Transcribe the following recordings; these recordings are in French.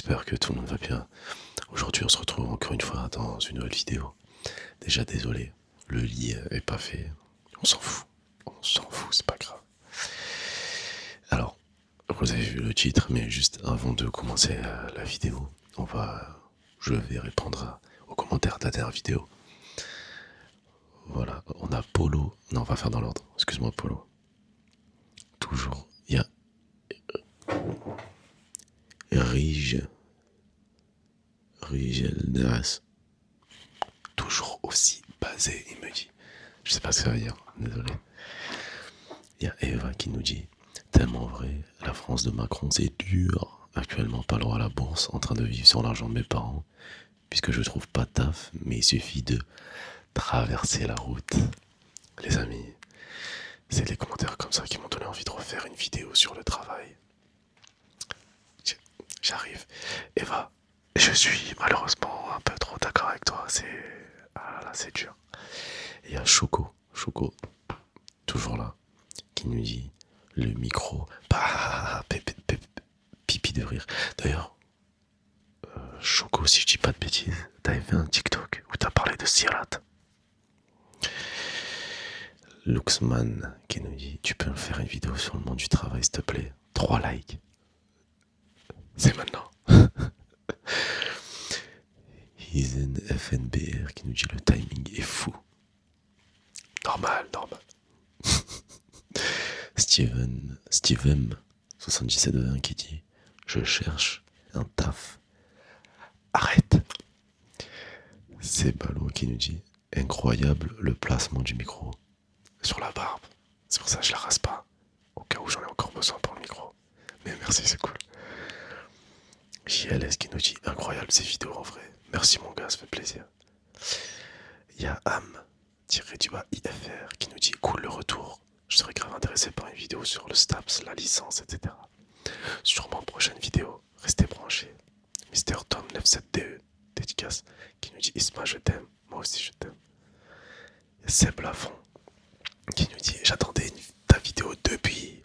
j'espère que tout le monde va bien. Aujourd'hui, on se retrouve encore une fois dans une nouvelle vidéo. Déjà, désolé, le lit est pas fait. On s'en fout, c'est pas grave. Alors, vous avez vu le titre, mais juste avant de commencer la vidéo, je vais répondre aux commentaires de la dernière vidéo. Voilà, on a Polo. Non, on va faire dans l'ordre. Excuse-moi, Polo. Toujours, il y a Rigelnas. Toujours aussi basé, il me dit. Je sais pas ce que ça veut dire, désolé. Il y a Eva qui nous dit tellement vrai, la France de Macron c'est dur. Actuellement pas loin à la bourse, en train de vivre sur l'argent de mes parents, puisque je trouve pas de taf, mais il suffit de traverser la route. Les amis, c'est les commentaires comme ça qui m'ont donné envie de refaire une vidéo sur le travail. J'arrive. Eva, je suis malheureusement un peu trop d'accord avec toi, ah là, c'est dur. Et il y a Choco, toujours là, qui nous dit le micro, pipi de rire. D'ailleurs, Choco, si je dis pas de bêtises, t'avais fait un TikTok où t'as parlé de Sirat. Luxman qui nous dit tu peux me faire une vidéo sur le monde du travail s'il te plaît. 3 likes. C'est maintenant. Hizen FNBR qui nous dit le timing est fou. Normal. Steven 7720 qui dit je cherche un taf. Arrête. C'est Ballot qui nous dit incroyable le placement du micro sur la barbe. C'est pour ça que je la rase pas. Au cas où j'en ai encore besoin pour le micro. Mais merci, c'est cool. JLS qui nous dit incroyable ces vidéos en vrai. Merci mon gars, ça fait plaisir. Il y a Am-IFR qui nous dit cool le retour. Je serais grave intéressé par une vidéo sur le STAPS, la licence, etc. Sûrement prochaine vidéo. Restez branchés. Mister Tom 97DE, dédicace, qui nous dit Isma je t'aime. Moi aussi je t'aime. Il y a Seb Lafont qui nous dit j'attendais ta vidéo depuis.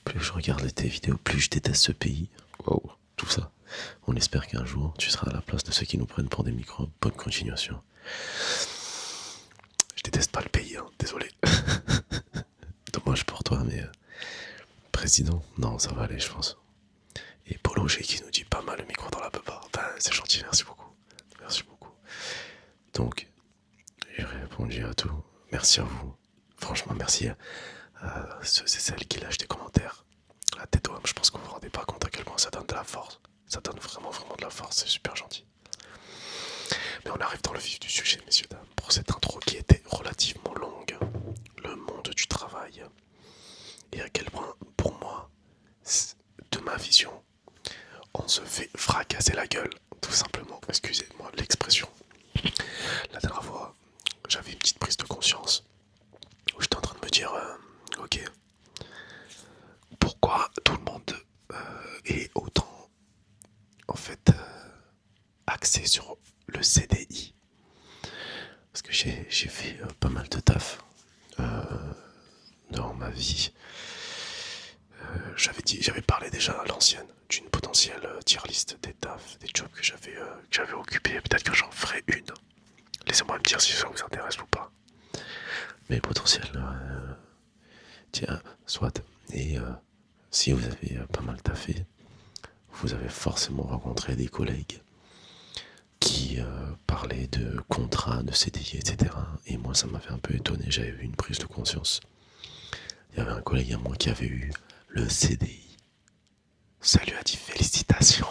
Plus je regarde tes vidéos, plus je déteste ce pays. Wow, tout ça. On espère qu'un jour tu seras à la place de ceux qui nous prennent pour des microbes. Bonne continuation. Je déteste pas le pays, hein, désolé. Dommage pour toi, mais président, non, ça va aller, je pense. Et Polo G qui nous dit pas mal le micro dans la beubare. Enfin, c'est gentil, merci beaucoup. Merci beaucoup. Donc, j'ai répondu à tout. Merci à vous. Franchement, merci à ceux et celles qui lâchent des commentaires. La tête d'homme, je pense que vous vous rendez pas compte à quel point ça donne de la force. Ça donne vraiment de la force, c'est super gentil. Mais on arrive dans le vif du sujet, messieurs, dames, pour cette intro qui était relativement longue. Le monde du travail. Et à quel point, pour moi, de ma vision, on se fait fracasser la gueule, tout simplement. Excusez-moi l'expression. La dernière fois, j'avais une petite prise de conscience où j'étais en train de me dire, ok, pourquoi tout le monde est autant, en fait, axé sur le CDI. Parce que j'ai fait pas mal de taf dans ma vie. J'avais parlé déjà à l'ancienne d'une potentielle tier list des tafs, des jobs que j'avais occupés. Peut-être que j'en ferai une. Laissez-moi me dire si ça vous intéresse ou pas. Mais potentiel, tiens, soit. Et si vous avez pas mal taffé, vous avez forcément rencontré des collègues qui parlaient de contrats, de CDI, etc. Et moi, ça m'avait un peu étonné. J'avais eu une prise de conscience. Il y avait un collègue à moi qui avait eu le CDI. Ça lui a dit félicitations.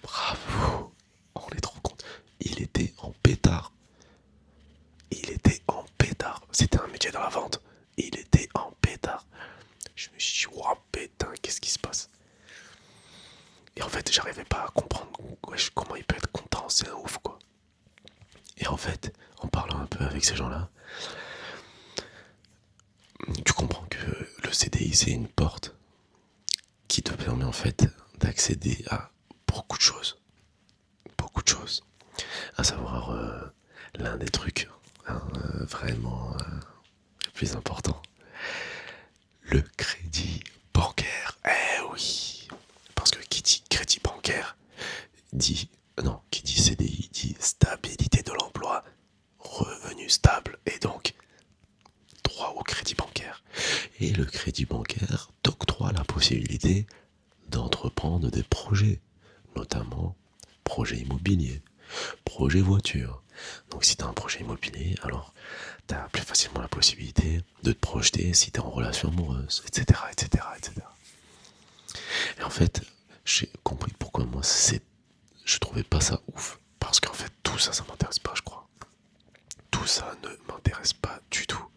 Bravo. On est trop content. Il était en pétard. C'était un métier dans la vente. Il était en pétard. Je me suis dit, waouh, putain, qu'est-ce qui se passe? Et en fait, j'arrivais pas à comprendre comment il peut être content. C'est un ouf, quoi. Et en fait, en parlant un peu avec ces gens-là, tu comprends que le CDI, c'est une porte qui te permet en fait d'accéder à beaucoup de choses. À savoir l'un des trucs vraiment le plus important, le crédit bancaire. Eh oui, parce que qui dit crédit bancaire possibilité d'entreprendre des projets, notamment projets immobiliers, projets voitures. Donc si tu as un projet immobilier, alors tu as plus facilement la possibilité de te projeter si tu es en relation amoureuse, etc., etc., etc. Et en fait, j'ai compris pourquoi moi je trouvais pas ça ouf. Parce qu'en fait, tout ça, ça m'intéresse pas, je crois. Tout ça ne m'intéresse pas du tout.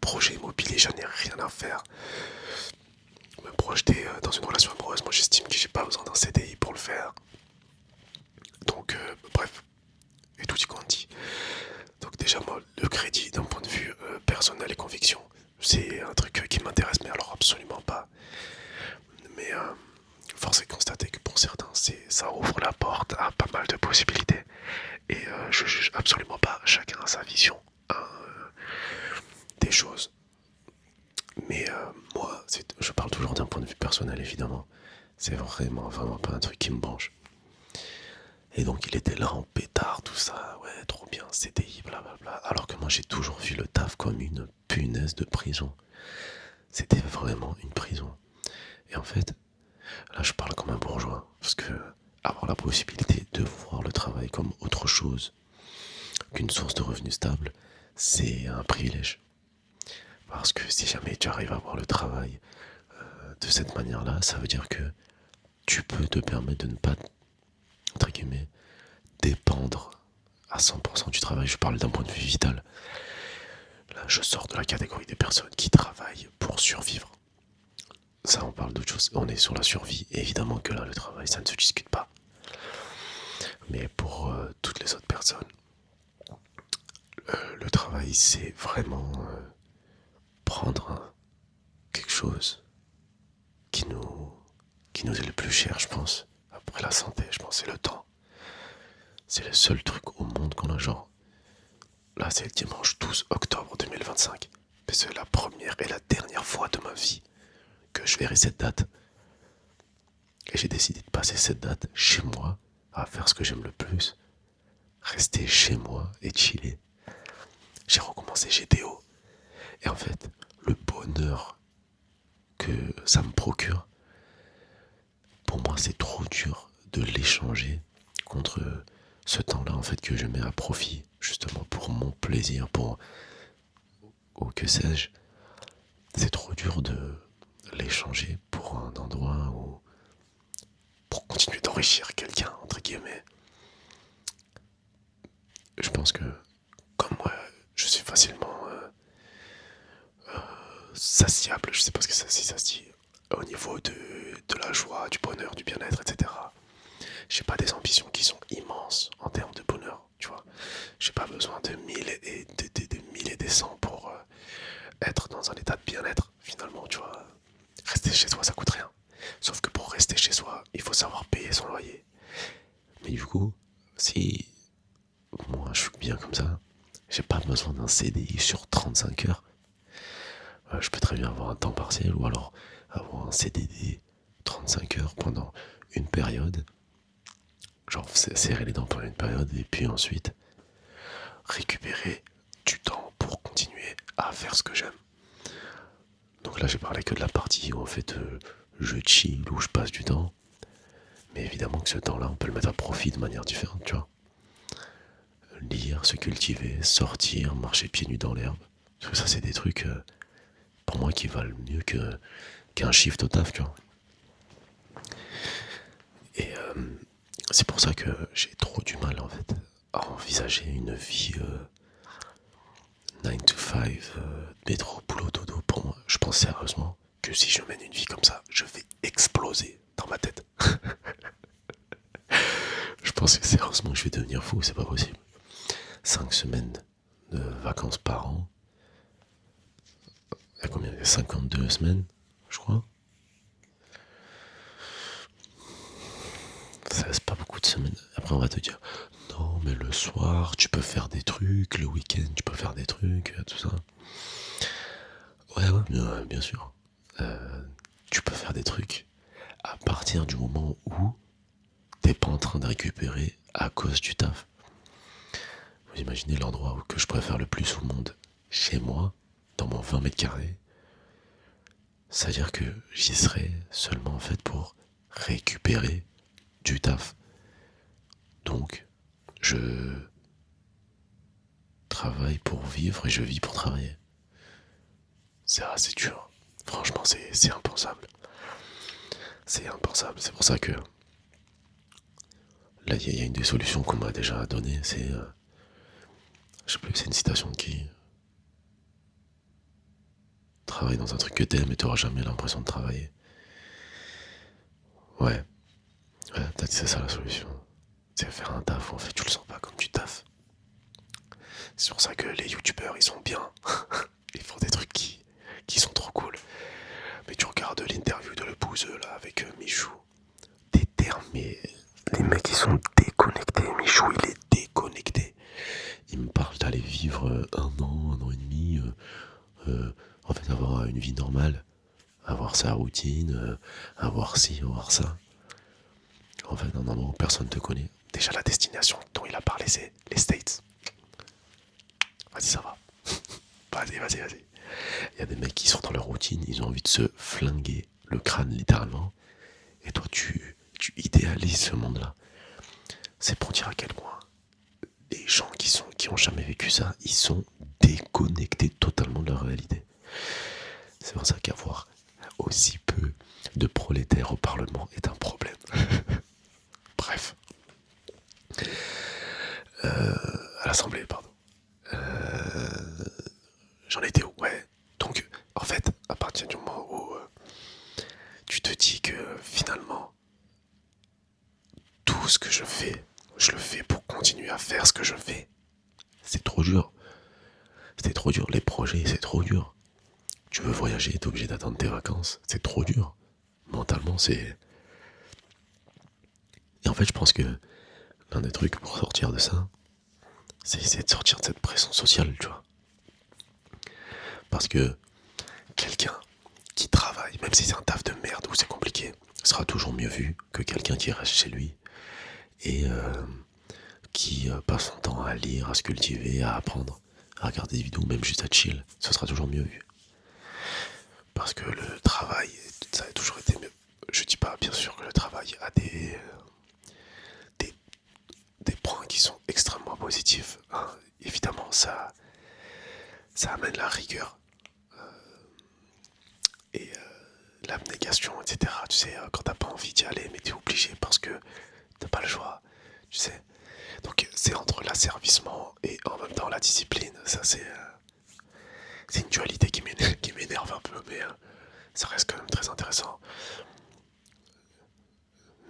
Projet immobilier, j'en ai rien à faire. Me projeter dans une relation amoureuse, moi j'estime que j'ai pas besoin d'un CDI pour le faire. Donc, bref, et tout y dit. Donc déjà, moi, le crédit, d'un point de vue personnel et conviction, c'est un truc qui m'intéresse, mais alors absolument pas. Mais force est de constater que pour certains, ça ouvre la porte à pas mal de possibilités. Et je juge absolument pas, chacun a sa vision des choses. Mais moi, je parle toujours d'un point de vue personnel, évidemment. C'est vraiment, vraiment pas un truc qui me branche. Et donc il était là en pétard, tout ça, ouais, trop bien, CDI, blablabla. Alors que moi j'ai toujours vu le taf comme une punaise de prison. C'était vraiment une prison. Et en fait, là je parle comme un bourgeois, parce que avoir la possibilité de voir le travail comme autre chose qu'une source de revenus stable, c'est un privilège. Parce que si jamais tu arrives à voir le travail de cette manière-là, ça veut dire que tu peux te permettre de ne pas, entre guillemets, dépendre à 100% du travail. Je parle d'un point de vue vital. Là, je sors de la catégorie des personnes qui travaillent pour survivre. Ça, on parle d'autre chose. On est sur la survie. Et évidemment que là, le travail, ça ne se discute pas. Mais pour toutes les autres personnes, le travail, c'est vraiment prendre quelque chose qui nous, qui nous est le plus cher, je pense. Après la santé, je pense, c'est le temps. C'est le seul truc au monde qu'on a, genre. Là, c'est le dimanche 12 octobre 2025. Mais c'est la première et la dernière fois de ma vie que je verrai cette date. Et j'ai décidé de passer cette date chez moi, à faire ce que j'aime le plus. Rester chez moi et chiller. J'ai recommencé GTO. Et en fait, le bonheur que ça me procure, pour moi, c'est trop dur de l'échanger contre ce temps-là, en fait, que je mets à profit, justement, pour mon plaisir, ou que sais-je. C'est trop dur de l'échanger pour un endroit où, pour continuer d'enrichir quelqu'un, entre guillemets. Je pense que, comme moi, je suis facilement satiable, je sais pas ce que si ça se dit, au niveau de la joie, du bonheur, du bien-être, etc. J'ai pas des ambitions qui sont immenses en termes de bonheur, tu vois. J'ai pas besoin de 1000 et de 1000 et des cents pour être dans un état de bien-être, finalement, tu vois. Rester chez soi, ça coûte rien. Sauf que pour rester chez soi, il faut savoir payer son loyer. Mais du coup, si moi je suis bien comme ça, j'ai pas besoin d'un CDI sur 35 heures. Je peux très bien avoir un temps partiel ou alors avoir un CDD 35 heures pendant une période. Genre serrer les dents pendant une période et puis ensuite récupérer du temps pour continuer à faire ce que j'aime. Donc là j'ai parlé que de la partie où en fait je chill, où je passe du temps. Mais évidemment que ce temps-là on peut le mettre à profit de manière différente, tu vois. Lire, se cultiver, sortir, marcher pieds nus dans l'herbe. Parce que ça c'est des trucs pour moi qui valent mieux qu'un shift au taf, tu vois. Et c'est pour ça que j'ai trop du mal en fait à envisager une vie 9 to 5, métro, boulot, dodo. Pour moi, je pense sérieusement que si je mène une vie comme ça, je vais exploser dans ma tête. Je pense que sérieusement je vais devenir fou, c'est pas possible. 5 semaines de vacances par an. Il y a combien? 52 semaines, je crois. Ça laisse pas beaucoup de semaines. Après, on va te dire, non, mais le soir, tu peux faire des trucs, le week-end, tu peux faire des trucs, tout ça. Ouais, bien sûr. Tu peux faire des trucs à partir du moment où t'es pas en train de récupérer à cause du taf. Vous imaginez l'endroit que je préfère le plus au monde, chez moi, dans mon 20 mètres carrés, C'est-à-dire que j'y serai seulement en fait pour récupérer du taf. Donc, je travaille pour vivre et je vis pour travailler. C'est assez dur. Franchement, c'est impensable. C'est impensable. C'est pour ça que là, il y a une des solutions qu'on m'a déjà données. C'est, je sais plus, c'est une citation de qui. Travaille dans un truc que t'aimes et t'auras jamais l'impression de travailler. Ouais, peut-être que c'est ça la solution. C'est faire un taf où en fait tu le sens pas comme du taf. C'est pour ça que les youtubeurs ils sont bien. Ils font des trucs qui sont trop cool. Mais tu regardes l'interview de Le Bouzeux là avec Michou. Des termes, mais les mecs ils sont déconnectés. Michou il est déconnecté. Il me parle d'aller vivre un an et demi. En fait avoir une vie normale. Avoir sa routine. Avoir ci, avoir ça. En fait, un endroit où personne te connaît. Déjà, la destination dont il a parlé, c'est les States. Vas-y, ça va. Vas-y. Il y a des mecs qui sont dans leur routine, ils ont envie de se flinguer le crâne littéralement. Et toi, tu idéalises ce monde-là. C'est pour dire à quel point les gens qui ont jamais vécu ça, ils sont déconnectés totalement de leur réalité. C'est pour ça qu'avoir aussi peu de prolétaires au Parlement est un problème. Bref. À l'Assemblée, pardon. J'en étais où? Ouais. Donc, en fait, à partir du moment où tu te dis que finalement, tout ce que je le fais pour continuer à faire ce que je fais, c'est trop dur. C'est trop dur. Les projets, c'est trop dur. Tu veux voyager, t'es obligé d'attendre tes vacances. C'est trop dur. Mentalement, c'est... Et en fait, je pense que l'un des trucs pour sortir de ça, c'est essayer de sortir de cette pression sociale, tu vois. Parce que quelqu'un qui travaille, même si c'est un taf de merde ou c'est compliqué, sera toujours mieux vu que quelqu'un qui reste chez lui et qui passe son temps à lire, à se cultiver, à apprendre, à regarder des vidéos, même juste à chill. Ce sera toujours mieux vu. Parce que le travail, ça a toujours été mieux. Je dis pas bien sûr que le travail a des, des points qui sont extrêmement positifs, hein. Évidemment, ça amène la rigueur et l'abnégation, etc. Tu sais, quand t'as pas envie d'y aller, mais t'es obligé parce que t'as pas le choix, tu sais. Donc c'est entre l'asservissement et en même temps la discipline. Ça c'est une dualité qui m'énerve un peu, mais ça reste quand même très intéressant.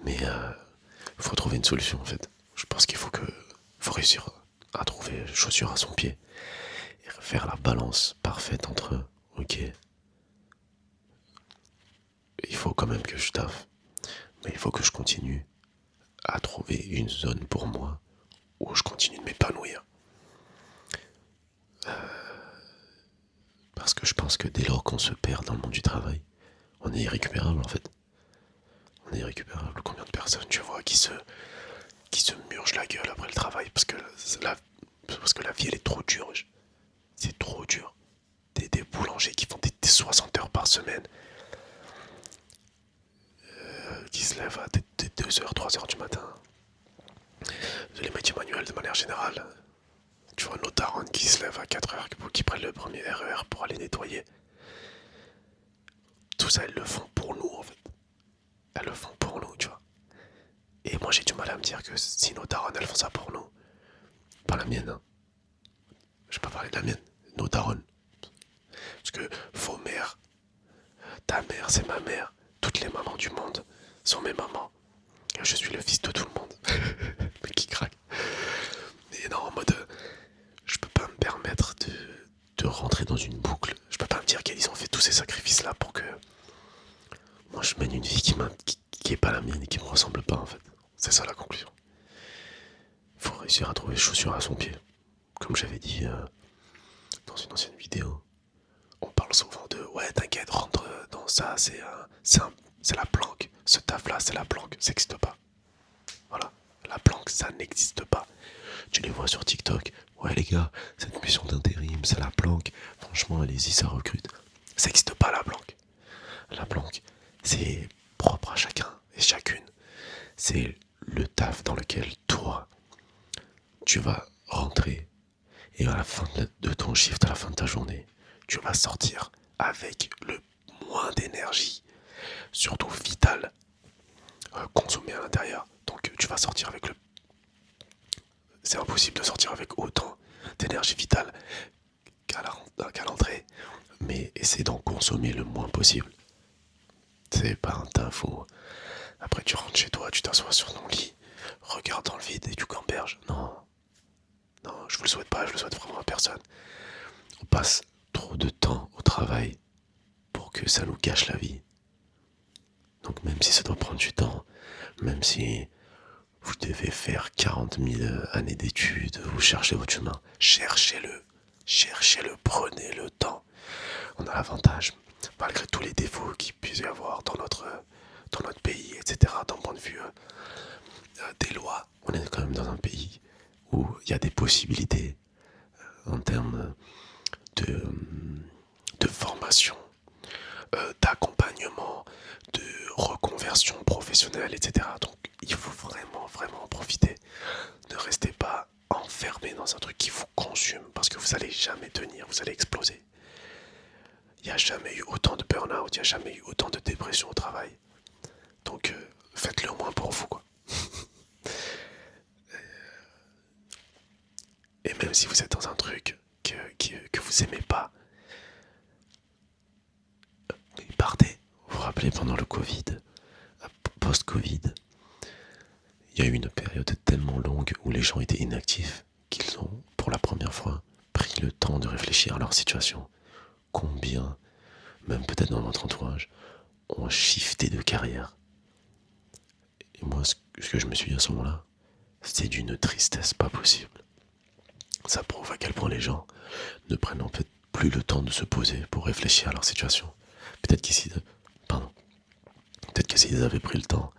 Mais faut trouver une solution en fait. Je pense qu'il faut réussir à trouver chaussure à son pied et faire la balance parfaite entre ok, il faut quand même que je taffe, mais il faut que je continue à trouver une zone pour moi où je continue de m'épanouir. Parce que je pense que dès lors qu'on se perd dans le monde du travail, on est irrécupérable en fait. On est irrécupérable. Combien de personnes tu vois qui se murgent la gueule après le travail parce que la vie elle est trop dure. C'est trop dur. Des boulangers qui font des 60 heures par semaine, qui se lèvent à des 2 heures, 3 heures du matin. Les métiers manuels de manière générale. Tu vois nos darons qui se lèvent à 4 heures, qui prennent le premier RER pour aller nettoyer. Tout ça, elles le font pour nous en fait. Elles le font pour nous, tu vois. Et moi j'ai du mal à me dire que si nos darons elles font ça pour nous, pas la mienne, hein. Je vais pas parler de la mienne, nos darons. Parce que vos mères, ta mère c'est ma mère, toutes les mamans du monde sont mes mamans. Et je suis le fils de tout le monde. Mais qui craque. Et non, en mode, je peux pas me permettre de rentrer dans une boucle. Je peux pas me dire qu'ils ont fait tous ces sacrifices là pour que moi je mène une vie qui est pas la mienne et qui me ressemble pas en fait. C'est ça la conclusion. Faut réussir à trouver chaussure à son pied. Comme j'avais dit dans une ancienne vidéo, on parle souvent de ouais t'inquiète rentre dans ça, c'est la planque. Ce taf là c'est la planque, ça n'existe pas. Voilà, la planque ça n'existe pas. Tu les vois sur TikTok, ouais les gars, cette mission d'intérim c'est la planque. Franchement allez-y ça recrute. Ça n'existe pas la planque. La planque, c'est propre à chacun et chacune. C'est le taf dans lequel toi, tu vas rentrer et à la fin de ton shift, à la fin de ta journée, tu vas sortir avec le moins d'énergie, surtout vitale, consommée à l'intérieur. Donc tu vas sortir avec le... C'est impossible de sortir avec autant d'énergie vitale qu'à l'entrée, mais essaie d'en consommer le moins possible. C'est pas un taf où après tu rentres chez toi, tu t'assois sur ton lit, regardes dans le vide et tu gamberges. Non, non, je vous le souhaite pas, je le souhaite vraiment à personne. On passe trop de temps au travail pour que ça nous gâche la vie. Donc même si ça doit prendre du temps, même si vous devez faire 40 000 années d'études, vous cherchez votre chemin, cherchez-le, cherchez-le, prenez le temps. On a l'avantage, malgré tous les défauts qu'il puisse y avoir dans notre pays, etc., d'un point de vue des lois, on est quand même dans un pays où il y a des possibilités en termes de, de formation, d'accompagnement, de reconversion professionnelle, etc. Donc il faut vraiment, vraiment en profiter. Ne restez pas enfermé dans un truc qui vous consume parce que vous allez jamais tenir, vous allez exploser. Il n'y a jamais eu autant de burn-out, il n'y a jamais eu autant de dépression au travail. Donc faites-le au moins pour vous, quoi. Et même si vous êtes dans un truc que vous aimez pas, partez. Vous vous rappelez pendant le Covid, post-Covid, il y a eu une période tellement longue où les gens étaient inactifs qu'ils ont, pour la première fois, pris le temps de réfléchir à leur situation. Combien, même peut-être dans votre entourage, ont shifté de carrière. Et moi, ce que je me suis dit à ce moment-là, c'est d'une tristesse pas possible. Ça prouve à quel point les gens ne prennent en fait plus le temps de se poser pour réfléchir à leur situation. Peut-être peut-être que s'ils avaient pris le temps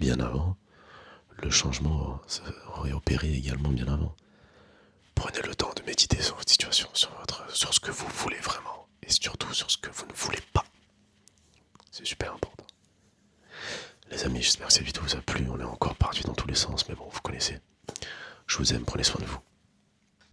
bien avant, le changement aurait opéré également bien avant. Prenez le temps de méditer sur votre situation, sur ce que vous voulez vraiment, et surtout sur ce que vous ne voulez pas. C'est super important. Les amis, j'espère que cette vidéo vous a plu. On est encore parti dans tous les sens, mais bon, vous connaissez. Je vous aime, prenez soin de vous.